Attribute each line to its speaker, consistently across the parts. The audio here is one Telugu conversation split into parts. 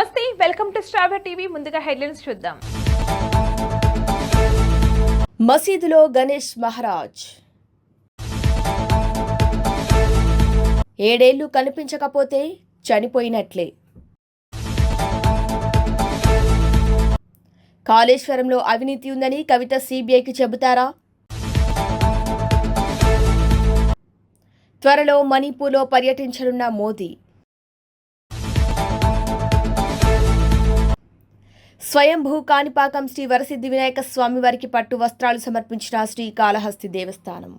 Speaker 1: నమస్తే, వెల్కమ్ టు స్టార్ టీవీ. ముందుగా హెడ్లైన్స్ చూద్దాం.
Speaker 2: మసీదులో గణేష్ మహారాజ్ 7 ఏళ్లు కనిపించకపోతే చనిపోయినట్లే. కాళేశ్వరంలో అవినీతి ఉందని కవిత సిబిఐకి చెబుతారా? త్వరలో మణిపూర్లో పర్యటించనున్న మోదీ. స్వయంభూ కాణిపాకం శ్రీ వరసిద్ధి వినాయక స్వామి వారికి పట్టు వస్త్రాలు సమర్పించిన శ్రీకాళహస్తి దేవస్థానం.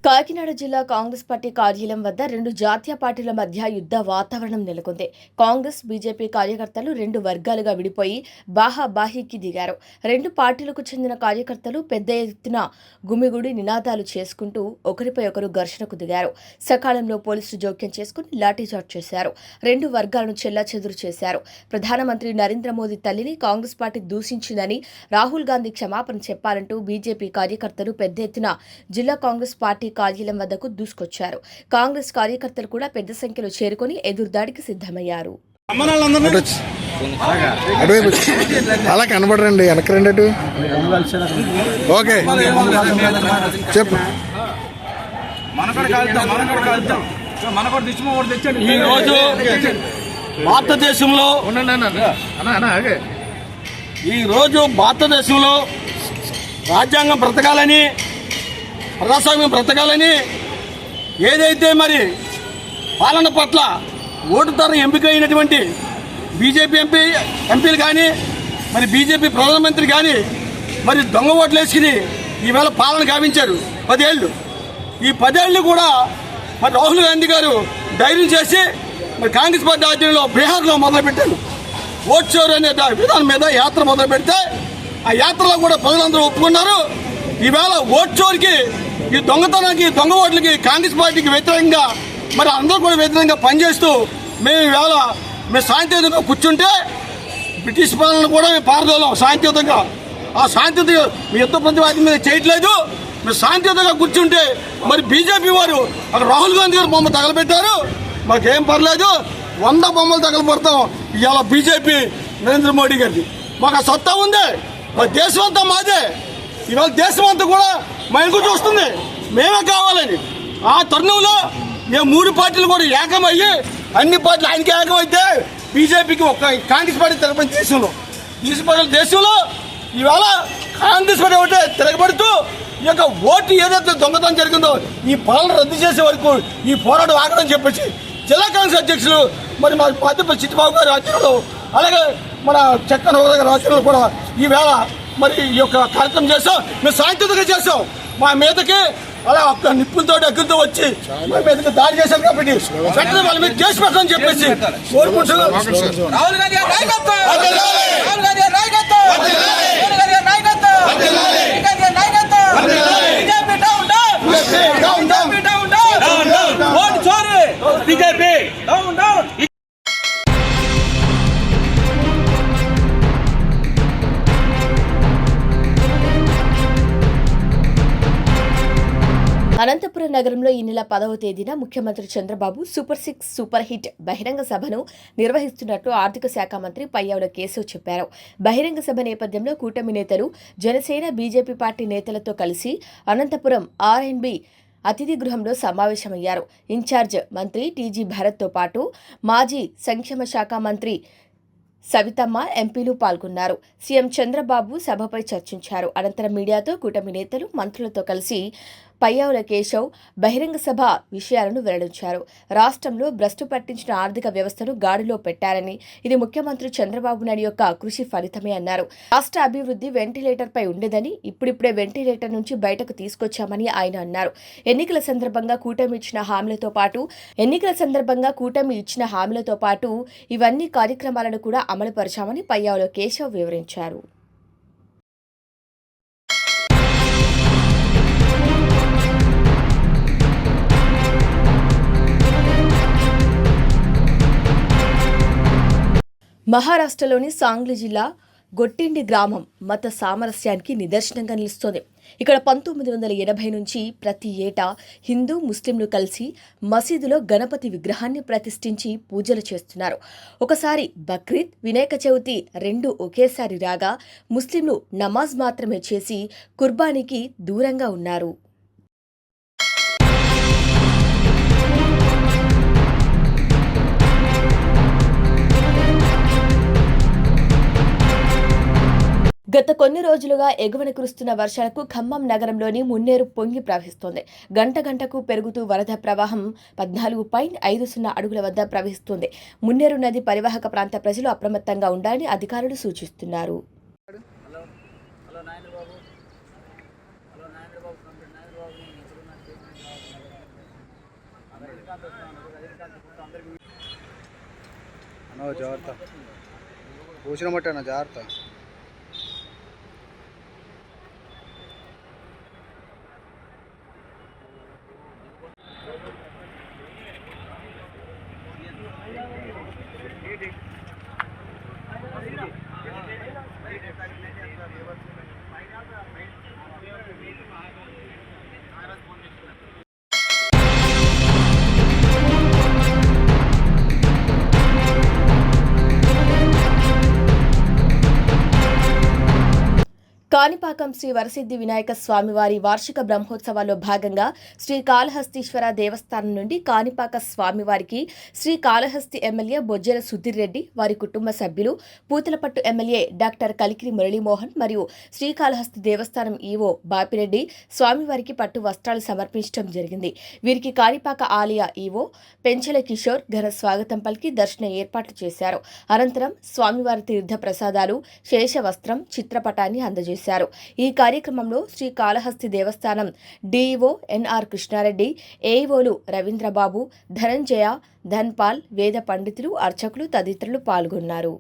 Speaker 2: కాకినాడ జిల్లా కాంగ్రెస్ పార్టీ కార్యాలయం వద్ద 2 జాతీయ పార్టీల మధ్య యుద్ధ వాతావరణం నెలకొంది. కాంగ్రెస్, బీజేపీ కార్యకర్తలు 2 వర్గాలుగా విడిపోయి బాహాబాహీకి దిగారు. 2 పార్టీలకు చెందిన కార్యకర్తలు పెద్ద ఎత్తున గుమిగుడి నినాదాలు చేసుకుంటూ ఒకరిపై ఒకరు ఘర్షణకు దిగారు. సకాలంలో పోలీసులు జోక్యం చేసుకుని లాఠీచార్జ్ చేశారు. 2 వర్గాలను చెల్లాచెదురు చేశారు. ప్రధానమంత్రి నరేంద్ర మోదీ తల్లిని కాంగ్రెస్ పార్టీ దూషించిందని రాహుల్ గాంధీ క్షమాపణ చెప్పాలంటూ బీజేపీ కార్యకర్తలు పెద్ద ఎత్తున జిల్లా కాంగ్రెస్ పార్టీ కార్యాలయం వద్దకు దూసుకొచ్చారు. కాంగ్రెస్ కార్యకర్తలు కూడా పెద్ద సంఖ్యలో చేరుకుని ఎదురుదాడికి సిద్ధమయ్యారు.
Speaker 3: అలా కనబడరండి, వెనక రండి. ఓకే చెప్పు.
Speaker 4: ఈరోజు భారతదేశంలో రాజ్యాంగం బ్రతకాలని, ప్రజాస్వామ్యం బ్రతకాలని, ఏదైతే మరి పాలన పట్ల ఓటు ద్వారా ఎంపికైనటువంటి బీజేపీ ఎంపీలు కానీ, మరి బీజేపీ ప్రధానమంత్రి కానీ మరి దొంగ ఓట్లు వేసుకుని ఈవేళ పాలన గావించారు 10 ఏళ్ళు. ఈ 10 ఏళ్ళు కూడా మరి రాహుల్ గాంధీ గారు ధైర్యం చేసి మరి కాంగ్రెస్ పార్టీ ఆధ్వర్యంలో బీహార్లో మొదలుపెట్టారు. ఓట్ చోరు అనే విధానం మీద యాత్ర మొదలు పెడితే ఆ యాత్రలో కూడా ప్రజలందరూ ఒప్పుకున్నారు. ఈవేళ ఓట్ చోరుకి, ఈ దొంగతనానికి, దొంగ ఓట్లకి కాంగ్రెస్ పార్టీకి వ్యతిరేకంగా మరి అందరూ కూడా వ్యతిరేకంగా పనిచేస్తూ మేము ఈవేళ శాంతియుతంగా కూర్చుంటే బ్రిటిష్ పాలన కూడా మేము పారదోళం శాంతియుతంగా. ఆ శాంతియుతంగా మీ యుద్ధ ప్రతివాది మీద చేయట్లేదు. మేము శాంతియుతంగా కూర్చుంటే మరి బీజేపీ వారు అక్కడ రాహుల్ గాంధీ గారు బొమ్మ తగలబెట్టారు. మాకేం పర్లేదు, 100 బొమ్మలు తగలబడతాం. ఇవాళ బీజేపీ నరేంద్ర మోడీ గారిది మాకు ఆ సత్తా ఉంది. మరి దేశం అంతా మాదే. ఇవాళ దేశం అంతా కూడా మా ఇంటికి చూస్తుంది, మేమే కావాలని. ఆ తరుణంలో మేము 3 పార్టీలు కూడా ఏకమయ్యి, అన్ని పార్టీలు ఆయనకి ఏకమైతే బీజేపీకి ఒక కాంగ్రెస్ పార్టీ తిరగబడి దేశంలో ఇవాళ కాంగ్రెస్ పార్టీ ఒకటే తిరగబడుతూ ఈ యొక్క ఓటు ఏదైతే దొంగతనం జరిగిందో ఈ పాలన రద్దు చేసే వరకు ఈ పోరాటం ఆగదని చెప్పేసి జిల్లా కాంగ్రెస్ అధ్యక్షులు మరి మా పార్టీ చిట్టిబాబు గారి ఆధ్వర్యంలో, అలాగే మన చక్కన గారి ఆధ్వర్యంలో కూడా ఈవేళ మరి ఈ యొక్క కార్యక్రమం చేసాం. మేము శాంతియుతంగా చేసాం. మా మీదకి అలా నిప్పులతో అగ్గులతో వచ్చి మా మీదకి దాడి చేశారు కాబట్టి వెంటనే వాళ్ళ మీద కేసు పెట్టని చెప్పేసి కోరుకుంటున్నాం.
Speaker 2: అనంతపురం నగరంలో ఈ నెల 10వ తేదీన ముఖ్యమంత్రి చంద్రబాబు సూపర్ 6 సూపర్ హిట్ బహిరంగ సభను నిర్వహిస్తున్నట్లు ఆర్థిక శాఖ మంత్రి పయ్యావుల కేశవ్ చెప్పారు. బహిరంగ సభ నేపథ్యంలో కూటమి నేతలు, జనసేన, బీజేపీ పార్టీ నేతలతో కలిసి అనంతపురం ఆర్ఎండ్బి అతిథి గృహంలో సమావేశమయ్యారు. ఇన్ఛార్జ్ మంత్రి టీజీ భరత్తో పాటు మాజీ సంక్షేమ శాఖ మంత్రి సవితమ్మ, ఎంపీలు పాల్గొన్నారు. సీఎం చంద్రబాబు సభపై చర్చించారు. అనంతరం మీడియాతో కూటమి నేతలు, మంత్రులతో కలిసి పయ్యావుల కేశవ్ బహిరంగ సభ విషయాలను వెల్లడించారు. రాష్ట్రంలో భ్రష్టు పట్టించిన ఆర్థిక వ్యవస్థను గాడిలో పెట్టారని, ఇది ముఖ్యమంత్రి చంద్రబాబు నాయుడు యొక్క కృషి ఫలితమే అన్నారు. రాష్ట్ర అభివృద్ధి వెంటిలేటర్పై ఉండేదని, ఇప్పుడిప్పుడే వెంటిలేటర్ నుంచి బయటకు తీసుకొచ్చామని ఆయన అన్నారు. ఎన్నికల సందర్భంగా కూటమి ఇచ్చిన హామీలతో పాటు ఇవన్నీ కార్యక్రమాలను కూడా అమలుపరిచామని పయ్యావుల కేశవ్ వివరించారు. మహారాష్ట్రలోని సాంగ్లీ జిల్లా గొట్టిండి గ్రామం మత సామరస్యానికి నిదర్శనంగా నిలుస్తోంది. ఇక్కడ 1980 నుంచి ప్రతి ఏటా హిందూ ముస్లింలు కలిసి మసీదులో గణపతి విగ్రహాన్ని ప్రతిష్ఠించి పూజలు చేస్తున్నారు. ఒకసారి బక్రీద్, వినాయక చవితి రెండు ఒకేసారి రాగా ముస్లింలు నమాజ్ మాత్రమే చేసి కుర్బానీకి దూరంగా ఉన్నారు. గత కొన్ని రోజులుగా ఎగువన కురుస్తున్న వర్షాలకు ఖమ్మం నగరంలోని మున్నేరు పొంగి ప్రవహిస్తోంది. గంట గంటకు పెరుగుతూ వరద ప్రవాహం 14.50 అడుగుల వద్ద ప్రవహిస్తోంది. మున్నేరు నది పరివాహక ప్రాంత ప్రజలు అప్రమత్తంగా ఉండాలని అధికారులు సూచిస్తున్నారు.
Speaker 5: జాగ్రత్త పోసిన మట్టనా జాగ్రత్త.
Speaker 2: కాణిపాకం శ్రీ వరసిద్ధి వినాయక స్వామివారి వార్షిక బ్రహ్మోత్సవాల్లో భాగంగా శ్రీకాళహస్తీశ్వర దేవస్థానం నుండి కాణిపాక స్వామివారికి శ్రీకాళహస్తి ఎమ్మెల్యే బొజ్జల సుధీర్ రెడ్డి, వారి కుటుంబ సభ్యులు, పూతలపట్టు ఎమ్మెల్యే డాక్టర్ కలికిరి మురళీమోహన్ మరియు శ్రీకాళహస్తి దేవస్థానం ఈవో బాపిరెడ్డి స్వామివారికి పట్టు వస్త్రాలు సమర్పించడం జరిగింది. వీరికి కాణిపాక ఆలయ ఈవో పెంచెల కిషోర్ ఘన స్వాగతం పలికి దర్శన ఏర్పాట్లు చేశారు. అనంతరం స్వామివారి తీర్థ ప్రసాదాలు, శేష వస్త్రం, చిత్రపటాన్ని అందజేశారు. ఈ కార్యక్రమంలో శ్రీకాళహస్తి దేవస్థానం డీఈఓ ఎన్ఆర్ కృష్ణారెడ్డి, ఏఈఓలు రవీంద్రబాబు, ధనంజయ, ధన్పాల్, వేద పండితులు, అర్చకులు తదితరులు పాల్గొన్నారు.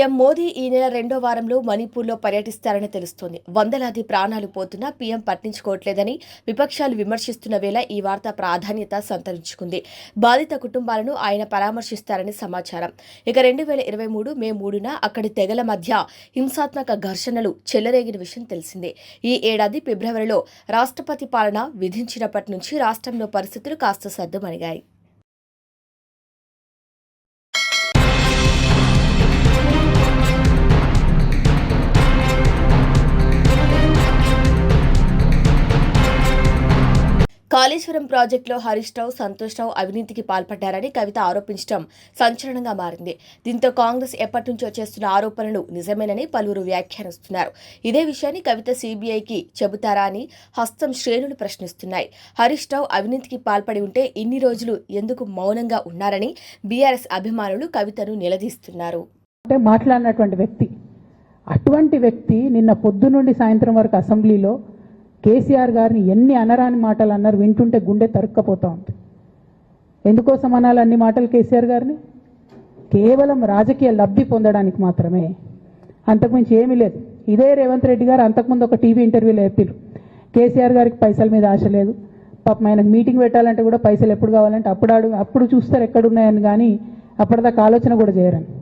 Speaker 2: పీఎం మోదీ ఈ నెల 2వ వారంలో మణిపూర్లో పర్యటిస్తారని తెలుస్తోంది. వందలాది ప్రాణాలు పోతున్నా పీఎం పట్టించుకోవట్లేదని విపక్షాలు విమర్శిస్తున్న వేళ ఈ వార్త ప్రాధాన్యత సంతరించుకుంది. బాధిత కుటుంబాలను ఆయన పరామర్శిస్తారని సమాచారం. ఇక 2023 మే 3న అక్కడి తెగల మధ్య హింసాత్మక ఘర్షణలు చెలరేగిన విషయం తెలిసిందే. ఈ ఏడాది ఫిబ్రవరిలో రాష్ట్రపతి పాలన విధించినప్పటి నుంచి రాష్ట్రంలో పరిస్థితులు కాస్త సద్దుమణిగాయి. కాళేశ్వరం ప్రాజెక్టులో హరీష్ రావు, సంతోష్ రావు అవినీతికి పాల్పడ్డారని కవిత ఆరోపించడం సంచలనంగా మారింది. దీంతో కాంగ్రెస్ ఎప్పటి నుంచో చేస్తున్న ఆరోపణలు నిజమేనని పలువురు వ్యాఖ్యానిస్తున్నారు. ఇదే విషయాన్ని కవిత సీబీఐకి చెబుతారా అని హస్తం శ్రేణులు ప్రశ్నిస్తున్నాయి. హరీష్ రావు అవినీతికి పాల్పడి ఉంటే ఇన్ని రోజులు ఎందుకు మౌనంగా ఉన్నారని బీఆర్ఎస్ అభిమానులు కవితను నిలదీస్తున్నారు.
Speaker 6: మాట్లాడినటువంటి వ్యక్తి, అటువంటి వ్యక్తి నిన్న పొద్దు నుండి సాయంత్రం వరకు అసెంబ్లీలో కేసీఆర్ గారిని ఎన్ని అనరాని మాటలు అన్నారు. వింటుంటే గుండె తరుక్కపోతా ఉంది. ఎందుకోసం అనాలి అన్ని మాటలు కేసీఆర్ గారిని? కేవలం రాజకీయ లబ్ధి పొందడానికి మాత్రమే, అంతకుమించి ఏమీ లేదు. ఇదే రేవంత్ రెడ్డి గారు అంతకుముందు ఒక టీవీ ఇంటర్వ్యూలో చెప్పారు, కేసీఆర్ గారికి పైసల మీద ఆశ లేదు, పాపం ఆయనకు మీటింగ్ పెట్టాలంటే కూడా పైసలు ఎప్పుడు కావాలంటే అప్పుడు చూస్తారు ఎక్కడున్నాయని, కానీ అప్పటిదాకా ఆలోచన కూడా చేయరని.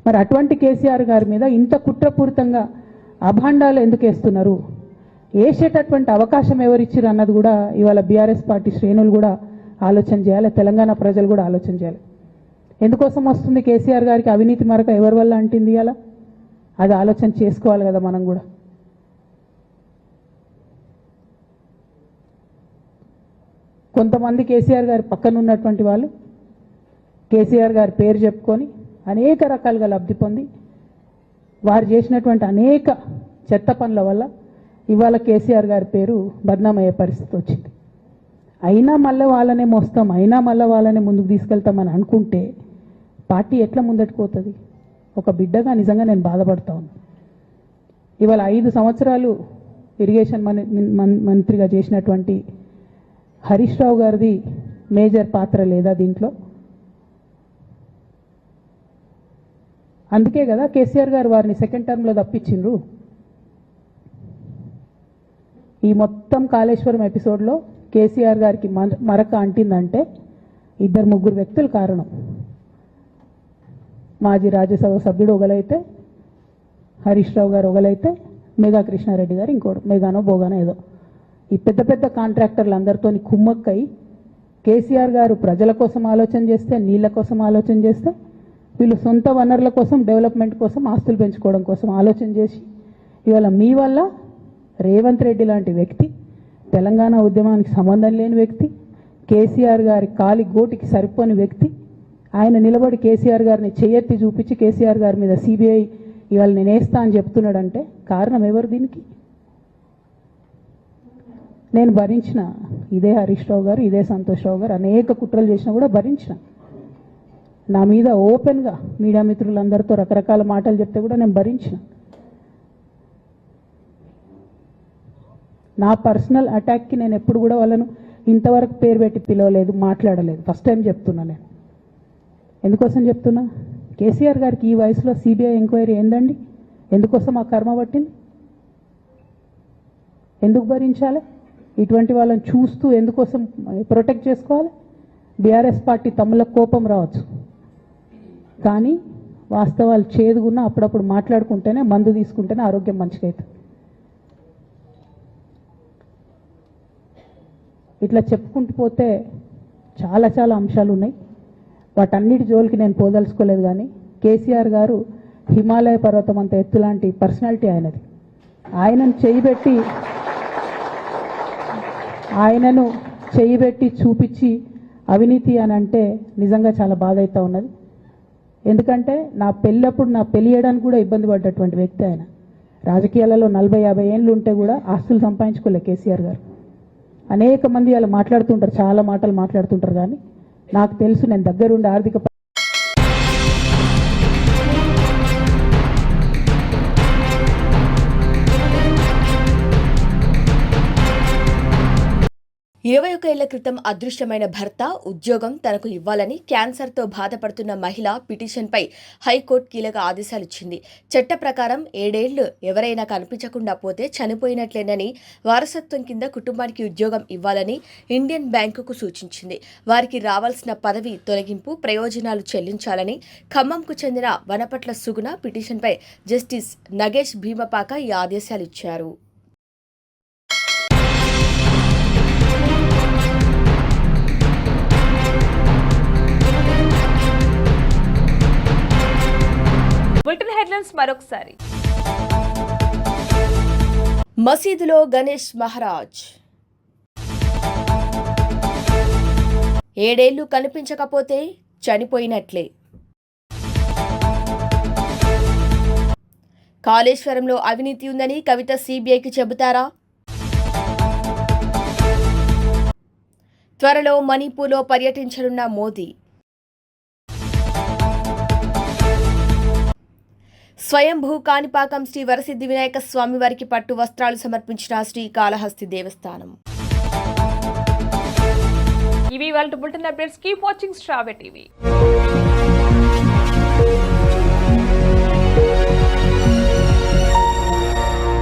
Speaker 6: మరి అటువంటి కేసీఆర్ గారి మీద ఇంత కుట్రపూరితంగా అభాండాలు ఎందుకు వేస్తున్నారు? వేసేటటువంటి అవకాశం ఎవరిచ్చారు అన్నది కూడా ఇవాళ బీఆర్ఎస్ పార్టీ శ్రేణులు కూడా ఆలోచన చేయాలి, తెలంగాణ ప్రజలు కూడా ఆలోచన చేయాలి. ఎందుకోసం వస్తుంది కేసీఆర్ గారికి అవినీతి మరక ఎవరి వల్ల అంటింది అలా? అది ఆలోచన చేసుకోవాలి కదా మనం కూడా. కొంతమంది కేసీఆర్ గారి పక్కన ఉన్నటువంటి వాళ్ళు కేసీఆర్ గారి పేరు చెప్పుకొని అనేక రకాలుగా లబ్ధి పొంది వారు చేసినటువంటి అనేక చెత్త పనుల వల్ల ఇవాళ కేసీఆర్ గారి పేరు బద్నామయ్యే పరిస్థితి వచ్చింది. అయినా మళ్ళీ వాళ్ళనే మోస్తాం, అయినా మళ్ళీ వాళ్ళనే ముందుకు తీసుకెళ్తామని అనుకుంటే పార్టీ ఎట్లా ముందట్టుకుపోతుంది? ఒక బిడ్డగా నిజంగా నేను బాధపడతా ఉన్నాను. ఇవాళ 5 సంవత్సరాలు ఇరిగేషన్ మంత్రిగా చేసినటువంటి హరీష్ రావు గారిది మేజర్ పాత్ర లేదా దీంట్లో? అందుకే కదా కేసీఆర్ గారు వారిని సెకండ్ టర్మ్లో తప్పించిండ్రు. ఈ మొత్తం కాళేశ్వరం ఎపిసోడ్లో కేసీఆర్ గారికి మరక అంటిందంటే 2-3 వ్యక్తులు కారణం. మాజీ రాజ్యసభ సభ్యుడు ఒకలైతే, హరీష్ రావు గారు ఒకలైతే, మేఘా కృష్ణారెడ్డి గారు ఇంకోడు, మేఘానో బోగానో ఏదో. ఈ పెద్ద పెద్ద కాంట్రాక్టర్లు అందరితో కుమ్మక్కై కేసీఆర్ గారు ప్రజల కోసం ఆలోచన చేస్తే, నీళ్ల కోసం ఆలోచన చేస్తే, వీళ్ళు సొంత వనరుల కోసం, డెవలప్మెంట్ కోసం, ఆస్తులు పెంచుకోవడం కోసం ఆలోచన చేసి ఇవాళ మీ వల్ల రేవంత్ రెడ్డి లాంటి వ్యక్తి, తెలంగాణ ఉద్యమానికి సంబంధం లేని వ్యక్తి, కేసీఆర్ గారి కాలి గోటికి సరిపోని వ్యక్తి, ఆయన నిలబడి కేసీఆర్ గారిని చేయెత్తి చూపించి కేసీఆర్ గారి మీద సిబిఐ ఇవాళ నేను వేస్తా అని చెప్తున్నాడంటే కారణం ఎవరు దీనికి? నేను భరించిన, ఇదే హరీష్ రావు గారు, ఇదే సంతోష్ రావు గారు అనేక కుట్రలు చేసినా కూడా భరించిన. నా మీద ఓపెన్గా మీడియా మిత్రులందరితో రకరకాల మాటలు చెప్తే కూడా నేను భరించిన. నా పర్సనల్ అటాక్కి నేను ఎప్పుడు కూడా వాళ్ళను ఇంతవరకు పేరు పెట్టి పిలవలేదు, మాట్లాడలేదు. ఫస్ట్ టైం చెప్తున్నా నేను. ఎందుకోసం చెప్తున్నా? కేసీఆర్ గారికి ఈ వయసులో సిబిఐ ఎంక్వైరీ ఏందండి? ఎందుకోసం ఆ కర్మ పట్టింది? ఎందుకు భరించాలి? ఇటువంటి వాళ్ళని చూస్తూ ఎందుకోసం ప్రొటెక్ట్ చేసుకోవాలి? బీఆర్ఎస్ పార్టీ తమ్ముల కోపం రావచ్చు, కానీ వాస్తవాలు చేదుగున్నా అప్పుడప్పుడు మాట్లాడుకుంటేనే, మందు తీసుకుంటేనే ఆరోగ్యం మంచిగా అవుతుంది. ఇట్లా చెప్పుకుంటూ పోతే చాలా చాలా అంశాలు ఉన్నాయి. వాటన్నిటి జోలికి నేను పోదలుచుకోలేదు. కానీ కేసీఆర్ గారు హిమాలయ పర్వతం అంత ఎత్తు లాంటి పర్సనాలిటీ ఆయనది. ఆయనను చేయబెట్టి చూపించి అవినీతి అని అంటే నిజంగా చాలా బాధ అవుతా ఉన్నది. ఎందుకంటే నా పెళ్ళి చేయడానికి కూడా ఇబ్బంది పడ్డటువంటి వ్యక్తి ఆయన. రాజకీయాలలో 40-50 ఏళ్ళు ఉంటే కూడా ఆస్తులు సంపాదించుకోలే కేసీఆర్ గారు. అనేక మంది వాళ్ళు మాట్లాడుతుంటారు, చాలా మాటలు మాట్లాడుతుంటారు, కానీ నాకు తెలుసు, నేను దగ్గరుండి ఆర్థిక
Speaker 2: 21 ఏళ్ల క్రితం అదృశ్యమైన భర్త ఉద్యోగం తనకు ఇవ్వాలని క్యాన్సర్తో బాధపడుతున్న మహిళ పిటిషన్పై హైకోర్టు కీలక ఆదేశాలిచ్చింది. చట్ట ప్రకారం 7 ఏళ్లు ఎవరైనా కనిపించకుండా పోతే చనిపోయినట్లేనని, వారసత్వం కింద కుటుంబానికి ఉద్యోగం ఇవ్వాలని ఇండియన్ బ్యాంకుకు సూచించింది. వారికి రావాల్సిన పదవి తొలగింపు ప్రయోజనాలు చెల్లించాలని ఖమ్మంకు చెందిన వనపట్ల సుగుణ పిటిషన్పై జస్టిస్ నగేష్ భీమపాక ఈ ఆదేశాలిచ్చారు.
Speaker 1: బులెటిన్ హెడ్లైన్స్ మరొకసారి.
Speaker 2: మసీదులో గణేష్ మహారాజ్ 7 ఏళ్లు కనిపించకపోతే చనిపోయినట్లే. కాళేశ్వరంలో అవినీతి ఉందని కవిత సిబిఐకి చెబుతారా? త్వరలో మణిపూర్లో పర్యటించనున్న మోదీ. స్వయంభూ కాణిపాకం శ్రీ వరసిద్ధి వినాయక స్వామి వారికి పట్టు వస్త్రాలు సమర్పించిన శ్రీకాళహస్తి దేవస్థానం.
Speaker 1: ఇవి వాళ్ళ bulletin updates. Keep watching star TV.